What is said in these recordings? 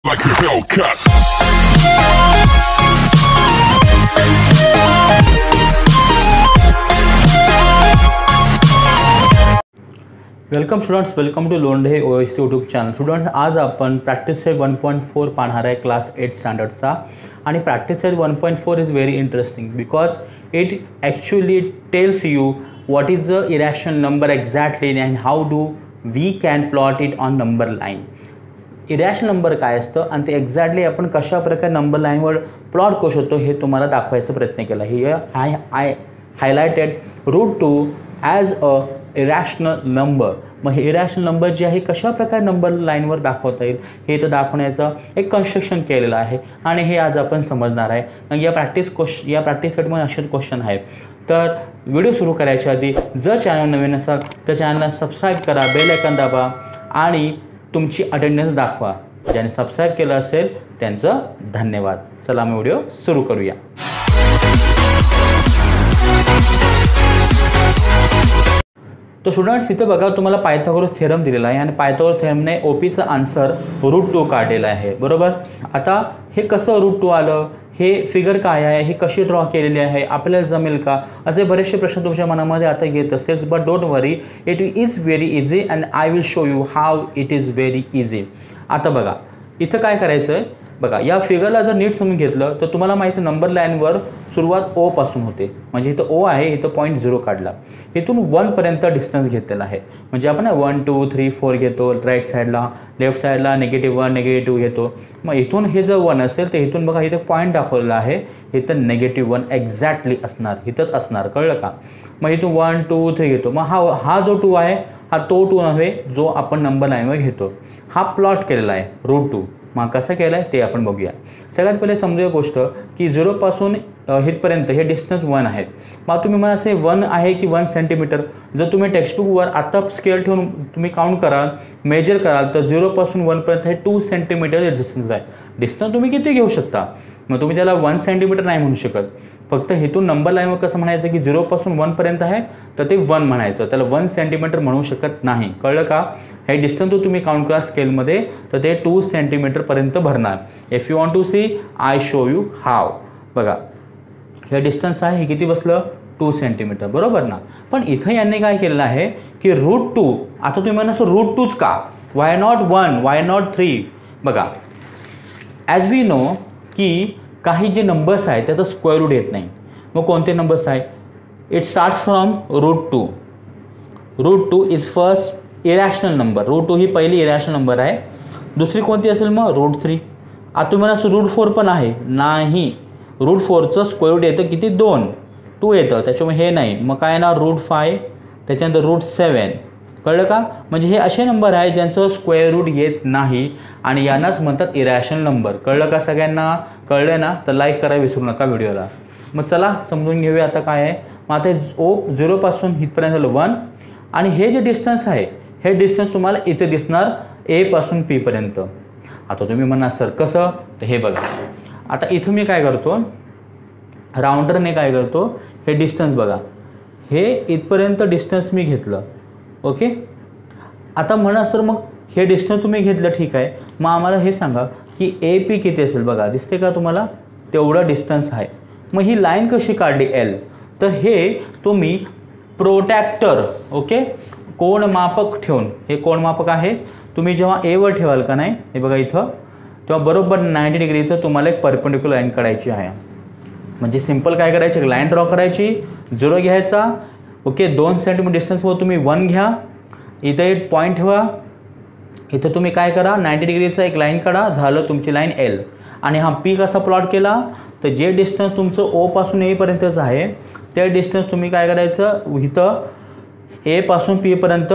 like a Hellcat. Welcome students, welcome to Londhe OS YouTube channel. Students, आज आपण practice set 1.4 पाहणार आहे class 8 स्टँडर्डचा. आणि practice set 1.4 is very interesting because it actually tells you what is the irrational number exactly and how do we can plot it on number line. Irrational number काय असतं आणि ते exactly आपण कशा प्रकारे नंबर लाईनवर plot करू शकतो हे तुम्हाला दाखवायचा प्रयत्न केला. ही I highlighted √2 as a irrational number. मग हे इरॅशनल नंबर जे आहे कशा प्रकारे नंबर लाईनवर दाखवता येईल हे तर दाखवण्याचं एक कन्स्ट्रक्शन केलेलं आहे आणि हे आज आपण समजणार आहे. या प्रॅक्टिस सेटमध्ये असे क्वेश्चन आहे. तर व्हिडिओ सुरू करायच्या आधी जर चॅनल नवीन असाल तर चॅनलला सबस्क्राईब करा, बेल आयकॉन दाबा आणि तुमची अटेंडन्स दाखवा. ज्याने सबस्क्राईब केलं असेल त्यांचं धन्यवाद. चला मी व्हिडिओ सुरू करूया. तो स्टुडंट्स, इथे बघा तुम्हाला पायथागोरस थेरम दिलेला आहे आणि पायथागोरस थेरमने ओपीचा आन्सर √2 काढलेला आहे. बरोबर. आता हे कसं √2 आलं, हे फिगर काय आहे, हे कशी ड्रॉ केलेली आहे, आपल्याला जमेल का, असे बरेचसे प्रश्न तुमच्या मनामध्ये आता येत असेल. But don't worry, it is very easy and I will show you how it is very easy. आता बघा इथं काय करायचं आहे. बघा या फिगरला जर नीट समजून घेतलं तर तुम्हाला माहिती नंबर लाईनवर सुरुवात ओ पासून होते. म्हणजे इथं ओ आहे, इथं 0.0 काढला, इथून 1 पर्यंत डिस्टन्स घेतलेला आहे. म्हणजे आपण 1 2 3 4 घेतो राईट साईडला, लेफ्ट साईडला -1 -2 घेतो. मग इथून हे जर 1 असेल तर इथून बघा इथं पॉईंट दाखवलेला आहे, इथं -1 एक्झॅक्टली असणार, इथंच असणार. कळलं का. मग इथून 1 2 3 घेतो. मग हा जो 2 आहे हा तो 2 नव्हे जो आपण नंबर लाईनवर घेतो. हा प्लॉट केलेला आहे √2. मग कसं केलं आहे ते आपण बघूया. सगळ्यात पहिले समजूया गोष्ट की 0 पासून इथपर्यंत हे डिस्टन्स 1 आहे. मग तुम्ही मला असे 1 आहे की 1 सेंटीमीटर, जर तुम्ही टेक्स्टबुकवर आता स्केल ठेवून तुम्ही काउंट कराल, मेजर कराल तर 0 पासून 1 पर्यंत हे 2 सेंटीमीटर डिस्टन्स आहे. डिस्टन्स तुम्ही किती घेऊ शकता. मग तुम्ही त्याला 1 सेंटीमीटर नाही म्हणू शकत. फक्त इथून नंबर लाईनवर कसं म्हणायचं की 0 पासून 1 पर्यंत आहे तर ते 1 म्हणायचं, त्याला 1 सेंटीमीटर म्हणू शकत नाही. कळलं का. हे डिस्टन्स तुम्ही काउंट करा स्केलमध्ये तर ते 2 सेंटीमीटरपर्यंत भरणार. If you want to see I show you how. बघा हे डिस्टन्स आहे, हे किती बसलं 2 सेंटीमीटर. बरोबर ना. पण इथं यांनी काय केलेलं आहे की √2. आता तुम्ही म्हणा √2च का, वाय नॉट 1, वाय नॉट 3. बघा ॲज वी नो की काही जे नंबर्स आहेत त्याचं स्क्वेअर रूट येत नाही. मग कोणते नंबर्स आहे. It start from √2. √2 is first irrational number. √2 ही पहिली इरॅशनल नंबर आहे. दुसरी कोणती असेल मग √3. आता तुम्हाला √4 पण आहे नाही. √4चं स्क्वेअर रूट येतं किती 2 येतं, त्याच्यामुळे हे नाही. मग काय ना √5, त्याच्यानंतर √7. कळलं का. म्हणजे हे असे नंबर आहे ज्यांचं स्क्वेअर रूट येत नाही आणि यांनाच म्हणतात इरॅशनल नंबर. कळलं का सगळ्यांना. कळलं ना. तर लाईक करायला विसरू नका व्हिडिओला. मग चला समजून घेऊया आता काय आहे. मग आता 0 पासून इथपर्यंत झालं 1 आणि हे जे डिस्टन्स आहे हे डिस्टन्स तुम्हाला इथे दिसणार A पासून P पर्यंत. आता तुम्ही म्हणा सर कसं, तर हे बघा. आता इथं मी काय करतो, राऊंडरने काय करतो, हे डिस्टन्स बघा, हे इथपर्यंत डिस्टन्स मी घेतलं. ओके. आता म्हणा सर मग हे डिस्टन्स तुम्ही घेतलं ठीक आहे. मग आम्हाला हे सांगा की AP किती असेल. बघा दिसते का तुम्हाला, तेवढं डिस्टन्स आहे. मग ही लाईन कशी काढली L, तर हे तुम्ही प्रोटॅक्टर ओके कोणमापक ठेवून, हे कोणमापक आहे, तुम्ही जेव्हा Aवर ठेवाल का नाही, हे बघा इथं, तेव्हा बरोबर 90 डिग्रीचं तुम्हाला एक परपेंडिक्युलर लाईन काढायची आहे. म्हणजे सिंपल काय करायची, एक लाईन ड्रॉ करायची, 0 घ्यायचा. ओके. 2 सेंटीमीटर डिस्टन्सवर तुम्ही 1 घ्या, इथं एक पॉईंट ठेवा, इथं तुम्ही काय करा 90 डिग्रीचा एक लाईन काढा, झालं तुमची लाईन L. आणि हा P कसा प्लॉट केला, तर जे डिस्टन्स तुमचं O पासून A पर्यंतच आहे ते डिस्टन्स तुम्ही काय करायचं, इथं A पासून P पर्यंत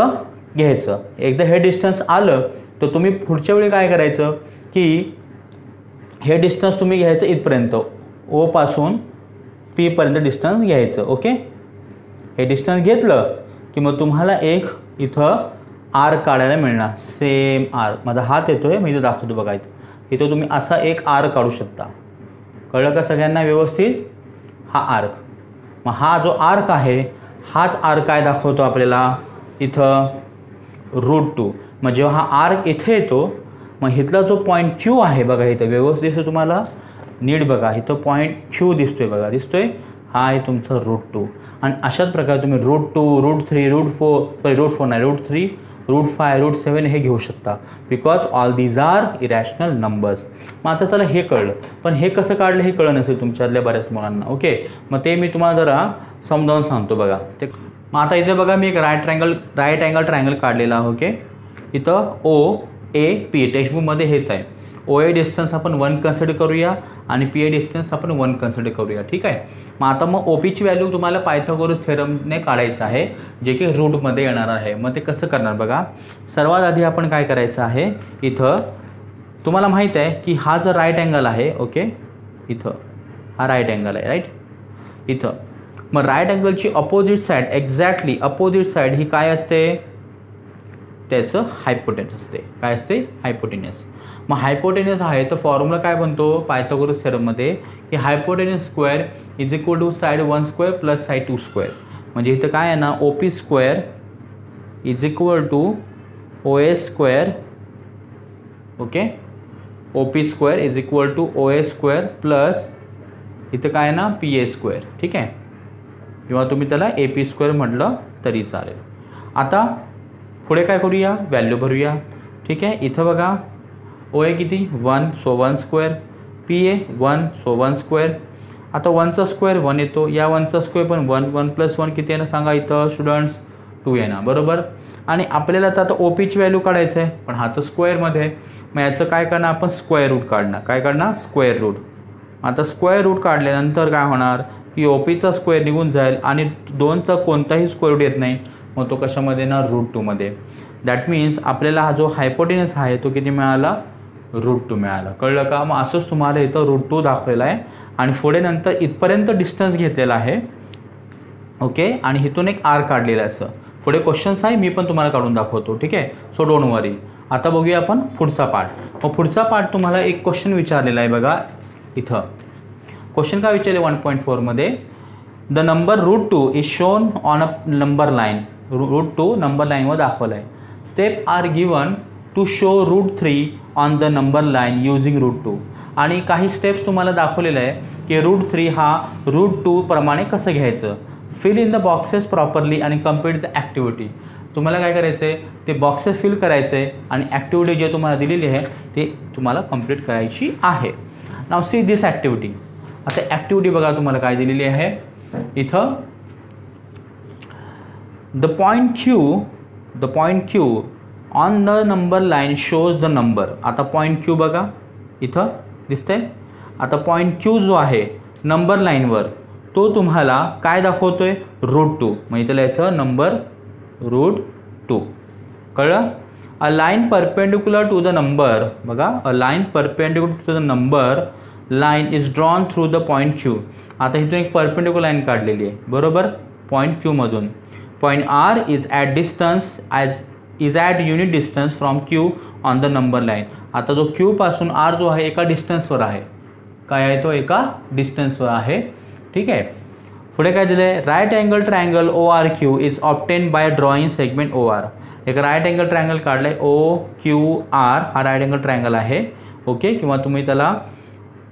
घ्यायचं. एकदा हे डिस्टन्स आलं तर तुम्ही पुढच्या वेळी काय करायचं की हे डिस्टन्स तुम्ही घ्यायचं इथपर्यंत, O पासून P पर्यंत डिस्टन्स घ्यायचं. ओके. हे डिस्टन्स घेतलं की मग तुम्हाला एक इथं आर्क काढायला मिळणार. सेम आर्क, माझा हात येतोय मी इथं दाखवतो बघा. इथं तुम्ही असा एक आर्क काढू शकता. कळलं का सगळ्यांना व्यवस्थित. हा आर्क, मग हा जो आर्क आहे हाच आर्क काय दाखवतो आपल्याला इथं √2. मग जेव्हा हा आर्क इथे येतो मग इथला जो पॉईंट क्यू आहे बघा, इथं व्यवस्थित दिसतो तुम्हाला, नीट बघा, इथं पॉईंट क्यू दिसतोय बघा, दिसतोय, हा आहे तुमचं रूट 2. आणि अशाच प्रकारे तुम्ही रूट 2, रूट 3, रूट 4 नाही, रूट 3, रूट 5, रूट 7 हे घेऊ शकता, because all these are irrational numbers. मग आता चला हे कळलं, पण हे कसं काढलं हे कळलं नसेल तुमच्यातल्या बऱ्याच मुलांना. ओके, मग ते मी तुम्हाला जरा समजावून सांगतो बघा. ते मग आता इथे बघा मी एक राईट अँगल ट्रायंगल काढलेला आहे. ओके, इथं OAP टेक्स्टबुकमध्ये हेच आहे. OA डिस्टन्स आपण 1 कन्सिडर करूया आणि PA डिस्टन्स आपण 1 कन्सिडर करूया. ठीक आहे. मग OPची व्हॅल्यू तुम्हाला पायथागोरस थेरमने काढायचं आहे, जे की रूटमध्ये येणार आहे. मग ते कसं करणार बघा. सर्वात आधी आपण काय करायचं आहे, इथं तुम्हाला माहीत आहे की हा जर राईट अँगल आहे. ओके, इथं हा राईट अँगल आहे, राईट, इथं. मग राईट अँगलची opposite side, exactly opposite side ही काय असते, त्याचं हायपोटेनस असते. काय असते, हायपोटेनस. मग हायपोटेनस आहे तर फॉर्म्युला काय बनतो पायथागोरस थेरममध्ये, की hypotenuse square is equal to side 1 square plus side 2 square. म्हणजे इथं काय आहे ना, OP square is equal to OA square. Okay, OP square is equal to OA square plus इथं काय आहे ना, PA स्क्वेअर. ठीक आहे, किंवा तुम्ही त्याला AP स्क्वेअर म्हटलं तरी चालेल. आता पुढे काय करूया, व्हॅल्यू भरूया. ठीक आहे, इथं बघा OA किती 1, so 1 square, PA 1, so 1 square. आता 1चा स्क्वेअर 1 येतो, या 1चा स्क्वेअर पण 1, 1 प्लस 1 किती येणार सांगा इथं स्टुडंट्स, 2 येणार, बरोबर. आणि आपल्याला तर आता OPची व्हॅल्यू काढायचं आहे, पण हा तर स्क्वेअरमध्ये आहे. मग याचं काय करणार आपण, स्क्वेअर रूट काढणार. काय काढणार, स्क्वेअर रूट. आता स्क्वेअर रूट काढल्यानंतर काय होणार की OPचा स्क्वेअर निघून जाईल आणि 2चा कोणताही स्क्वेअर रूट येत नाही, मग तो कशामध्ये ना, रूट 2मध्ये. दॅट मीन्स आपल्याला हा जो हायपोटेनस आहे तो किती मिळाला, रूट 2 मिळाला. कळलं का. मग असंच तुम्हाला इथं रूट 2 दाखवलेला आहे आणि पुढे नंतर इथपर्यंत डिस्टन्स घेतलेला आहे. ओके, आणि इथून एक आर काढलेला आहे. असं पुढे क्वेश्चन्स आहे, मी पण तुम्हाला काढून दाखवतो. ठीक आहे, सो डोंट वरी. आता बघूया आपण पुढचा पार्ट. मग पुढचा पार्ट तुम्हाला एक क्वेश्चन विचारलेला आहे बघा. इथं क्वेश्चन काय विचारले 1.4 मध्ये, the number root 2 is shown on a number line. Root 2 number लाईनवर दाखवलं आहे. Step are given to show root 3 on the number line using root 2. आणि काही स्टेप्स तुम्हाला दाखवलेलं आहे की रूट 3 हा रूट 2 प्रमाणे कसं घ्यायचं. Fill in the boxes properly आणि कम्प्लीट द ॲक्टिव्हिटी. तुम्हाला काय करायचं आहे, ते बॉक्सेस फिल करायचं आहे आणि ॲक्टिव्हिटी जे तुम्हाला दिलेली आहे ते तुम्हाला कंप्लीट करायची आहे. नाव सी दिस ॲक्टिव्हिटी. आता ॲक्टिव्हिटी बघा तुम्हाला काय दिलेली आहे इथं, the point Q on the number line shows the number. आता पॉईंट क्यू बघा इथं दिसतंय. आता पॉईंट क्यू जो आहे नंबर लाईनवर तो तुम्हाला काय दाखवतोय, रूट 2. मग इथं लिहायचं नंबर रूट 2. कळलं. A line perpendicular to the number, बघा a line perpendicular to the number line is drawn through the point Q. आता इथून एक परपेंडिक्युलर लाईन काढलेली आहे, बरोबर, पॉईंट क्यूमधून. Point R is at unit distance from Q on the number line. आता जो क्यू पासून आर जो आहे एका डिस्टन्सवर आहे. काय आहे तो, एका डिस्टन्सवर आहे. ठीक आहे. पुढे काय दिलं आहे, right angle triangle ORQ is obtain by drawing segment OR. एक राईट अँगल ट्रायंगल काढलं आहे OQR, हा राईट अँगल ट्रायंगल आहे. ओके, किंवा तुम्ही त्याला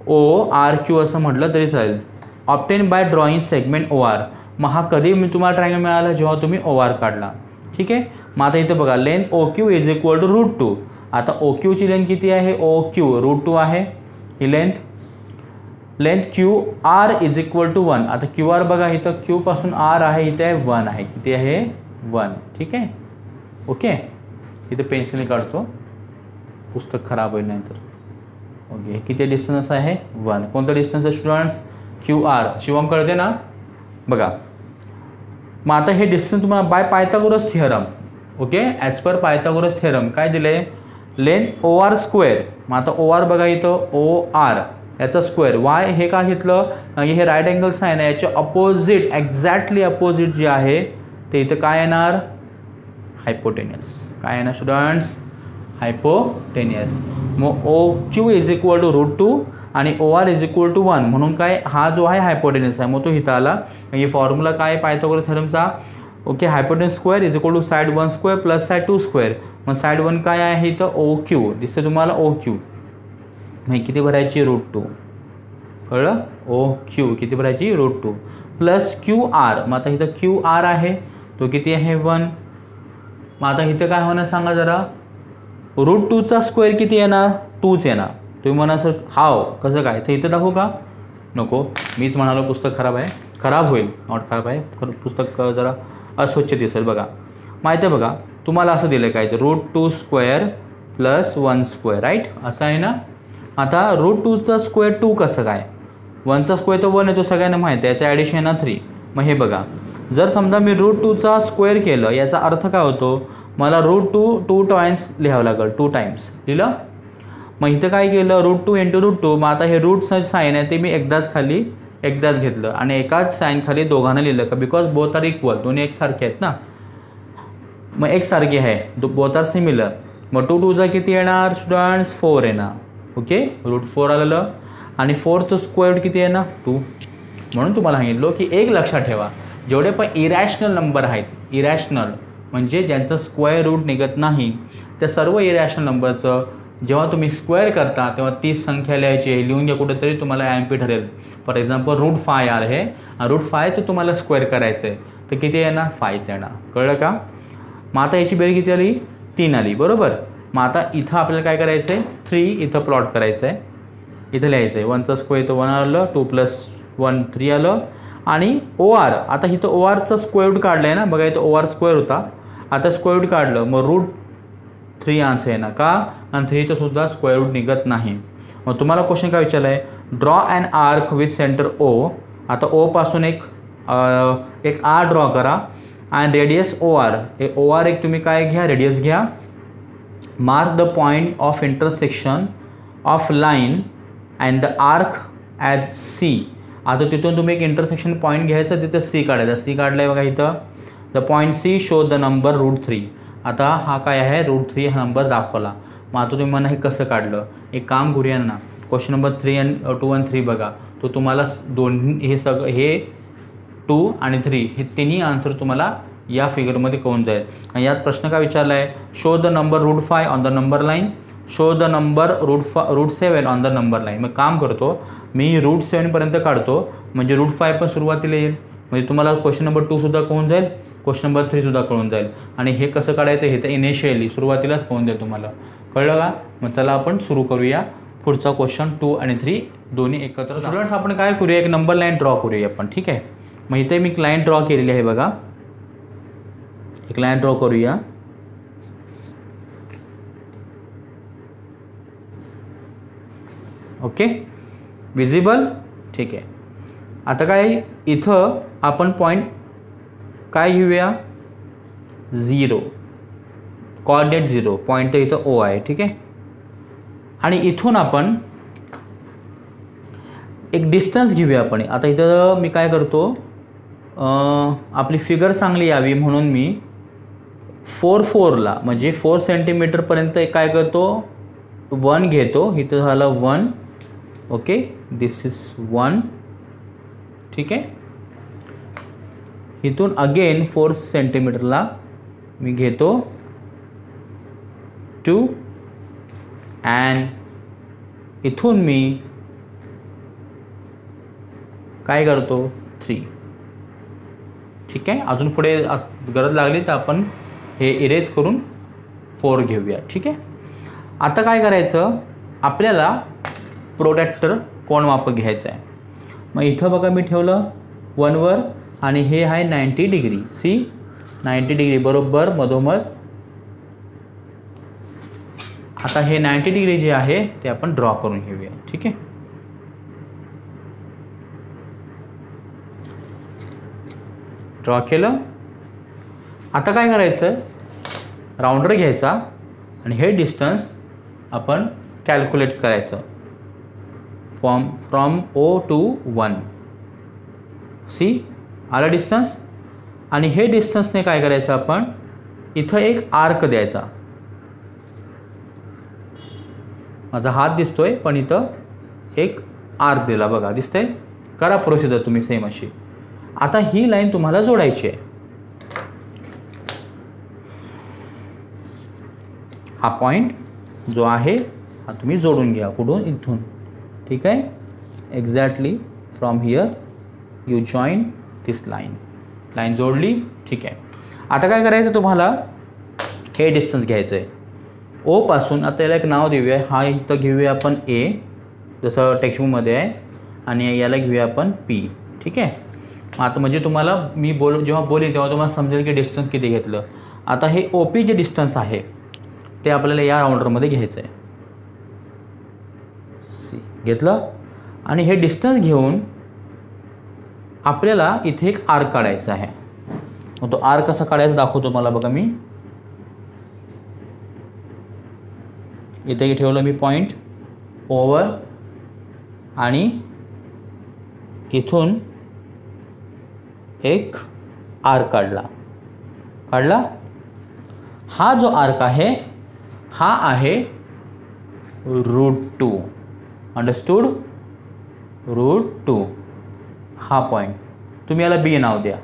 ORQ असं म्हटलं तरी चालेल. Obtain by drawing segment OR. मग हा कधी तुम्हाला ट्रायंगल मिळाला, जेव्हा तुम्ही OR काढला. ठीक आहे. मग आता इथं बघा length OQ is equal to root 2. आता OQची लेंथ किती आहे, OQ रूट 2 आहे ही length QR is equal to 1. आता QR बघा इथं Q पासून R आहे, इथे आहे 1 आहे. किती आहे, 1. ठीक आहे. ओके, इथं पेन्सिल काढतो, पुस्तक खराब होईल नाही तर. ओके, किती डिस्टन्स आहे, 1. कोणतं डिस्टन्स आहे स्टुडंट्स, QR. शिवम कळते ना, बघा. मग आता हे डिस्टन्स तुम्हाला bye Pythagoras theorem. Okay, as per Pythagoras theorem काय दिले, लेंथ OR स्क्वेअर. मग आता OR बघा इथं OR याचा स्क्वेअर. वाय हे का घेतलं, कारण हे राईट अँगल्स आहे ना, याचे अपोजिट, एक्झॅक्टली अपोजिट जे आहे ते इथं काय येणार, हायपोटेनियस. काय येणार स्टुडंट्स, हायपोटेनियस. मग OQ is equal to root 2 आणि OR इज इक्वल टू 1. म्हणून काय, हा जो आहे हायपोटेनियस आहे, मग तो इथं आला. हे फॉर्म्युला काय पायथागोरस थेरमचा, okay. Hypotenuse square is equal to side 1 square plus side 2 square. मग साईड 1 काय आहे इथं OQ दिसते तुम्हाला OQ. मग किती भरायची √2. कळलं. OQ किती भरायची √2 प्लस QR. मग आता इथं QR आहे तो किती आहे 1. मग आता इथं काय होणार सांगा जरा. √2चा स्क्वेअर किती येणार 2च येणार. तुम्ही म्हणा सर हाव कसं काय. तर इथं दाखवू का नको. मीच म्हणालो पुस्तक खराब आहे. खराब होईल नॉट खराब आहे. पुस्तक जरा अस्वच्छ दिसेल बघा. माहिती आहे बघा तुम्हाला असं दिलं काय तर √2 स्क्वेअर प्लस 1 स्क्वेअर राईट असं आहे ना. आता √2चा स्क्वेअर 2 कसं काय. 1चा स्क्वेअर तर 1 येतो सगळ्यांना माहिती आहे. याचं ॲडिशन येणार 3. मग हे बघा जर समजा मी √2चा स्क्वेअर केलं याचा अर्थ काय होतो मला √2 टाइम्स लिहावं लागेल 2 टाइम्स लिहिलं. मग इथं काय केलं √2 × √2. मग आता हे रूट साईन आहे ते मी एकदाच घेतलं आणि एकाच साईन खाली दोघांना लिहिलं का बिकॉज बोथ आर इक्वल. दोन्ही एकसारखे आहेत ना. मग एकसारखे आहे बोथ आर सिमिलर. मग 2 2 किती येणार स्टुडंट्स 4 येणार. ओके √4 आलेलं आणि 4चं स्क्वेअर रूट किती येणार 2. म्हणून तुम्हाला सांगितलं की एक लक्षात ठेवा जेवढे पण इरॅशनल नंबर आहेत इरॅशनल म्हणजे ज्यांचं स्क्वेअर रूट निघत नाही त्या सर्व इरॅशनल नंबरचं जेव्हा तुम्ही स्क्वेअर करता तेव्हा 30 संख्या लिहायची आहे. लिहून घ्या कुठेतरी तुम्हाला MP ठरेल. फॉर एक्झाम्पल √5 आहे √5चं तुम्हाला स्क्वेअर करायचं आहे तर किती येणार 5 येणार. कळलं का. मग आता याची बेरीज किती आली 3 आली बरोबर. मग आता इथं आपल्याला काय करायचं आहे 3 इथं प्लॉट करायचं आहे. इथं लिहायचं आहे 1चा स्क्वेअर इथं 1 आलं 2 + 1 3 आलं आणि OR. आता इथं ORचं स्क्वेअर रूट काढलं आहे ना बघा इथं OR स्क्वेअर होता. आता स्क्वेअर रूट काढलं मग √3 आन्सर आहे ना का आणि 3चं सुद्धा स्क्वेअर रूट निघत नाही. मग तुम्हाला क्वेश्चन काय विचारलं आहे draw an arc with center O. आता O पासून एक आर ड्रॉ करा आणि रेडियस OR. हे OR एक तुम्ही काय घ्या रेडियस घ्या. Mark the point of intersection of line and the arc as C. आता तिथून तुम्ही एक इंटरसेक्शन पॉईंट घ्यायचं तिथं C काढायचा. C काढलं आहे बघा इथं. The point C show the number √3. आता हा काय आहे √3 हा नंबर दाखवला. मग आता तुम्ही म्हणा हे कसं काढलं. एक काम करूया ना क्वेश्चन नंबर 2 आणि 3 बघा तो तुम्हाला दोन्ही हे सगळं हे 2 आणि 3 हे तिन्ही आन्सर तुम्हाला या फिगरमध्ये कळून जाईल. आणि यात प्रश्न काय विचारला आहे show the number √5 on the number line show the number √7 on the number line. मग काम करतो मी √7 पर्यंत काढतो म्हणजे √5 पण सुरुवातीला येईल म्हणजे तुम्हाला क्वेश्चन नंबर 2 सुद्धा कळून जाईल क्वेश्चन नंबर 3 सुद्धा कळून जाईल. आणि हे कसं काढायचं हे तर इनिशियली सुरुवातीलाच कळून जाईल तुम्हाला. कळलं का. मग चला आपण सुरू करूया पुढचा क्वेश्चन 2 आणि 3 दोन्ही एकत्र. स्टुडंट्स आपण काय करूया एक नंबर लाईन ड्रॉ करूया आपण ठीक आहे. मग इथे मी एक लाईन ड्रॉ केलेली आहे बघा. एक लाईन ड्रॉ करूया. ओके विजिबल ठीक आहे. आता काय इथं आपण पॉईंट काय घेऊया 0 कोऑर्डिनेट 0 पॉईंट इथं O आहे ठीक आहे. आणि इथून आपण एक डिस्टन्स घेऊया आपण. आता इथं मी काय करतो आपली फिगर चांगली यावी म्हणून मी 4 म्हणजे 4 सेंटीमीटरपर्यंत काय करतो 1 घेतो. इथं झालं 1 ओके दिस इज 1 ठीक आहे. इथून अगेन 4 सेंटीमीटरला मी घेतो 2 अँड इथून मी काय करतो 3 ठीक आहे. अजून पुढे गरज लागली तर आपण हे इरेज करून 4 घेऊया ठीक आहे. आता काय करायचं आपल्याला प्रोडक्टर कोण मापक घ्यायचं आहे. मग इथं बघा मी ठेवलं 1 वर आणि हे आहे 90 डिग्री. सी 90 डिग्री बरोबर मधोमध. आता हे 90 डिग्री जे आहे ते आपण ड्रॉ करून घेऊया ठीक आहे. ड्रॉ केलं. आता काय करायचं राऊंडर घ्यायचा आणि हे डिस्टन्स आपण कॅल्क्युलेट करायचं फ्रॉम O to 1. सी आलं डिस्टन्स. आणि हे डिस्टन्सने काय करायचं आपण इथं एक आर्क द्यायचा. माझा हात दिसतोय पण इथं एक आर्क दिला बघा दिसतंय. करा प्रोसिजर तुम्ही सेम अशी. आता ही लाईन तुम्हाला जोडायची आहे. हा पॉईंट जो आहे हा तुम्ही जोडून घ्या, कुठून, इथून. ठीक आहे. Exactly from here you join this line. Line जोडली. ठीक आहे. आता काय करायचं तुम्हाला, हे डिस्टन्स घ्यायचं आहे ओ पासून. आता याला एक नाव देऊया. हा इथं घेऊया आपण ए, जसं टेक्स्टबुकमध्ये आहे, आणि याला घेऊया आपण पी. ठीक आहे. आता म्हणजे तुम्हाला मी जेव्हा बोलेन तेव्हा तुम्हाला समजेल की डिस्टन्स किती घेतलं. आता हे ओ पी जे डिस्टन्स आहे ते आपल्याला या राऊंडरमध्ये घ्यायचं आहे. सी घेतलं. आणि हे डिस्टन्स घेऊन आपल्याला इथे एक आर्क काढायचा आहे. मग तो आर्क कसा काढायचा दाखवतो मला. बघा मी इथे ठेवलं मी पॉईंट ओवर, आणि इथून एक आर्क काढला. हा जो आर्क आहे हा आहे √2. अंडरस्टूड. √2 हा पॉईंट. तुम्ही याला बी नाव द्या.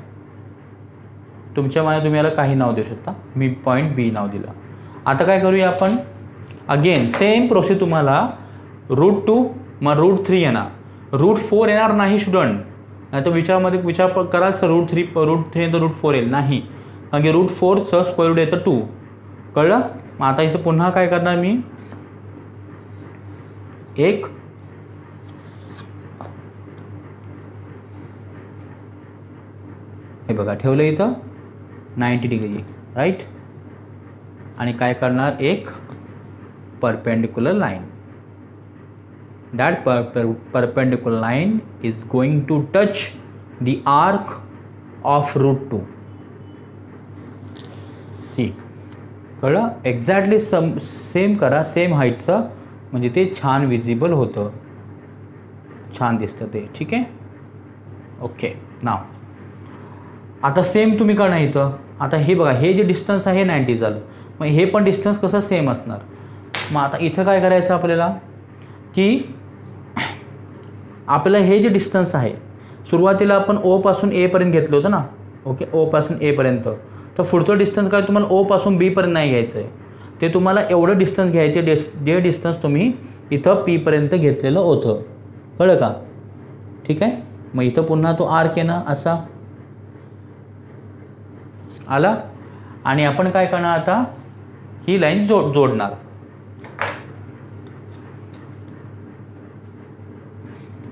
तुमच्या मनात तुम्ही याला काही नाव देऊ शकता. मी पॉईंट बी नाव दिलं. आता काय करूया आपण, अगेन सेम प्रोसेस. तुम्हाला √2 मग √3 येणार, √4 येणार नाही स्टुडंट. नाही तर विचार कराल सर √3 नंतर √4 येईल. नाही, कारण की √4चं स्क्वेअर रूट येतं 2. कळलं. मग आता इथं पुन्हा काय करणार मी, एक हे बघा ठेवलं इथं 90 डिग्री, राईट. आणि काय करणार, एक perpendicular line. That perpendicular line is going to touch the arc of √2. See कळलं. एक्झॅक्टली सेम करा, सेम हाईटचं, म्हणजे ते छान विजिबल होतं, छान दिसतं ते. ठीक आहे. ओके. नाव आता सेम तुम्ही करणार इथं. आता हे बघा, हे जे डिस्टन्स आहे 90 झालं. मग हे पण डिस्टन्स कसं सेम असणार. मग आता इथं काय करायचं आपल्याला, की आपल्याला हे जे डिस्टन्स आहे, सुरुवातीला आपण ओ पासून ए पर्यंत घेतलं होतं ना. ओके. ओ पासून ए पर्यंत. तर पुढचं डिस्टन्स काय तुम्हाला ओ पासून बी पर्यंत नाही घ्यायचं आहे. ते तुम्हाला एवढं डिस्टन्स घ्यायचे जे डिस्टन्स तुम्ही इथं पी पर्यंत घेतलेलं होतं. कळलं का. ठीक आहे. मग इथं पुन्हा तो आर्क आहे ना असा आला. आणि आपण काय करणार आता, ही लाईन जोडणार.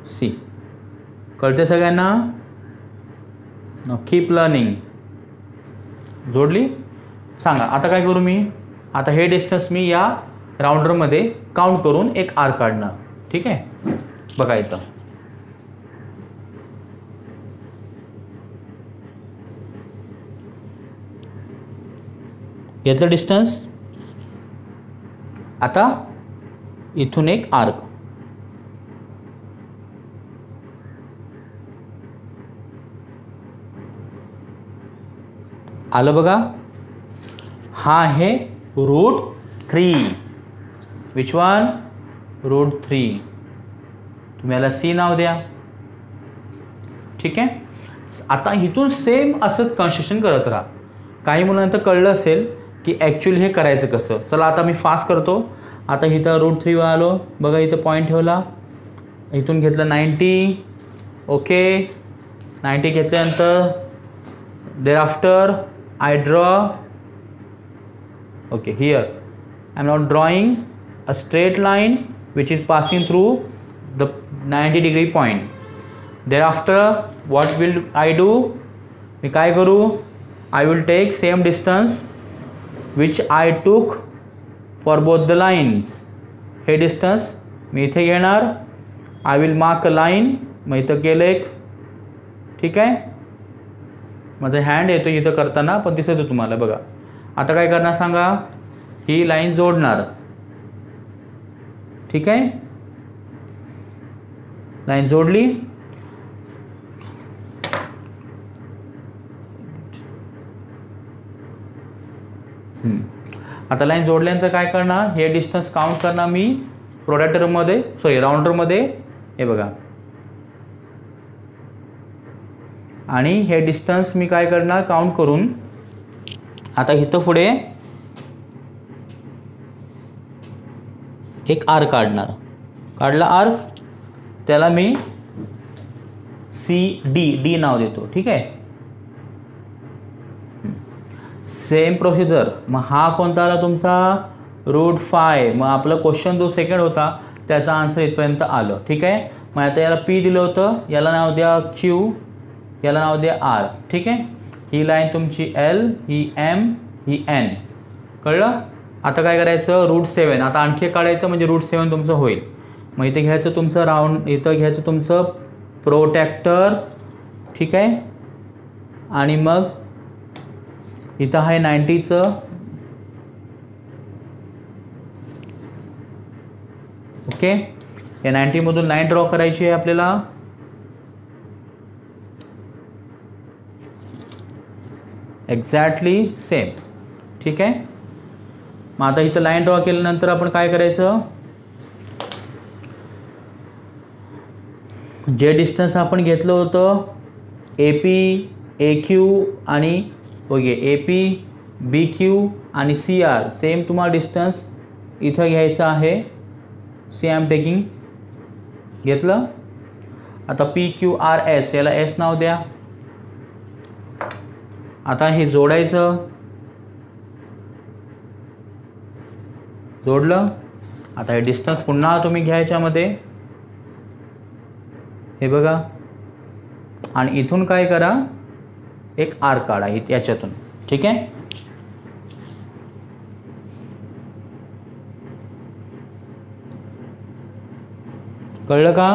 सी कळते सगळ्यांना. Keep learning. जोडली. सांगा आता काय करू मी. आता हे डिस्टन्स मी या राऊंडरमध्ये काउंट करून एक आर्क काढणार. ठीक आहे. बघा इथं घेतलं डिस्टन्स. आता इथून एक आर्क. आलं बघा. हा आहे √3. Which one, √3. तुम्ही याला सी नाव द्या. ठीक आहे. आता इथून सेम असंच कन्स्ट्रक्शन करत राहा. काही मुलांना कळलं असेल की ॲक्च्युली हे करायचं कसं. चला आता मी फास्ट करतो. आता इथं √3 वर आलो. बघा इथं पॉईंट ठेवला, इथून घेतलं 90. ओके. 90 घेतल्यानंतर thereafter I draw, okay, here I am now drawing a straight line which is passing through the 90-degree point. Thereafter what will I do, मी काय करू, I will take same distance which I took for both the lines. हे distance मी इथे घेणार. I will mark a line. मग इथं केलं एक. ठीक आहे. माझा हँड येतो इथं करताना पण दिसत तुम्हाला. बघा आता काय करणार सांगा, ही लाईन जोडणार. ठीक आहे. लाईन जोडली. आता लाईन जोडल्यानंतर काय करणार, हे डिस्टन्स काउंट करणार मी प्रोडक्टरमध्ये, सॉरी राउंडरमध्ये. हे बघा. आणि हे डिस्टन्स मी काय करणार काउंट करून. आता इथं पुढे एक आर्क काढणार, काढला आर्क, त्याला मी डी नाव देतो, ठीक आहे. Same procedure. मग हा कोणता आला तुमचा √5. मग आपला क्वेश्चन जो सेकंड होता त्याचा आन्सर इथपर्यंत आलं, ठीक आहे. मग आता याला P दिलं होतं, याला नाव द्या Q, याला नाव द्या R, ठीक आहे. ही लाईन तुमची L, ही M, ही N. कळलं. आता काय करायचं √7. आता आणखी काढायचं म्हणजे √7 तुमचं होईल. मग इथे घ्यायचं तुमचं राऊंड, इथं घ्यायचं तुमचं प्रोटेक्टर, ठीक आहे. आणि मग इथं आहे 90चं, ओके. या 90 मधून लाईन ड्रॉ करायची आहे आपल्याला. एक्झॅक्टली सेम, ठीक आहे. मग आता इथं लाईन ड्रॉ केल्यानंतर आपण काय करायचं, जे डिस्टन्स आपण घेतलं होतं AP, AQ आणि ओके AP, BQ आणि CR, सेम तुम्हाला डिस्टन्स इथं घ्यायचं आहे. सी आय एम टेकिंग, घेतलं. आता PQRS, याला S नाव द्या. आता हे जोडायचं, जोडलं. आता हे डिस्टन्स पुन्हा तुम्ही घ्यायच्यामध्ये, हे बघा. आणि इथून काय करा, एक आर्क काढा याच्यातून, ठीक आहे. कळलं का.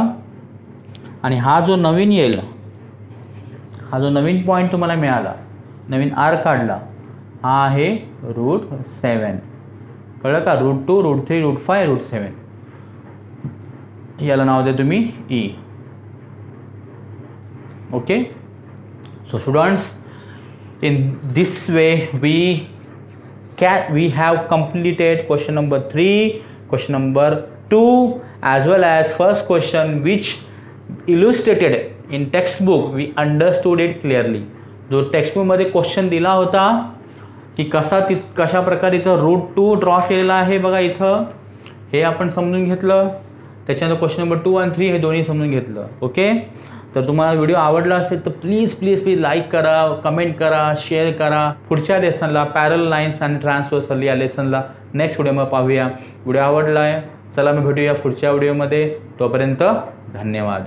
आणि हा जो नवीन येईल, हा जो नवीन पॉईंट तुम्हाला मिळाला, नवीन आर्क काढला, हा आहे √7. कळलं का. √2, √3, √5, √7. याला नाव द्या तुम्ही E. Okay. So students, in this way we have completed question number 3, question number 2, as well as first question which illustrated in textbook. We understood it clearly. जो टेक्स्टबुक मध्ये क्वेश्चन दिला होता की कशा प्रकारे इथं √2 ड्रॉ केलेला आहे बघा, इथं हे आपण समजून घेतलं. त्याच्यानंतर क्वेश्चन नंबर 2 आणि 3 हे दोन्ही समजून घेतलं. ओके. तर तुम्हाला व्हिडिओ आवडला असेल तर प्लीज प्लीज प्लीज लाईक करा, कमेंट करा, शेअर करा. पुढच्या लेसनला पॅरल लाईन्स आणि ट्रान्सव्हर्सल या लेसनला नेक्स्ट व्हिडिओमध्ये पाहूया. व्हिडिओ आवडला आहे, चला मी भेटूया पुढच्या व्हिडिओमध्ये. तोपर्यंत धन्यवाद.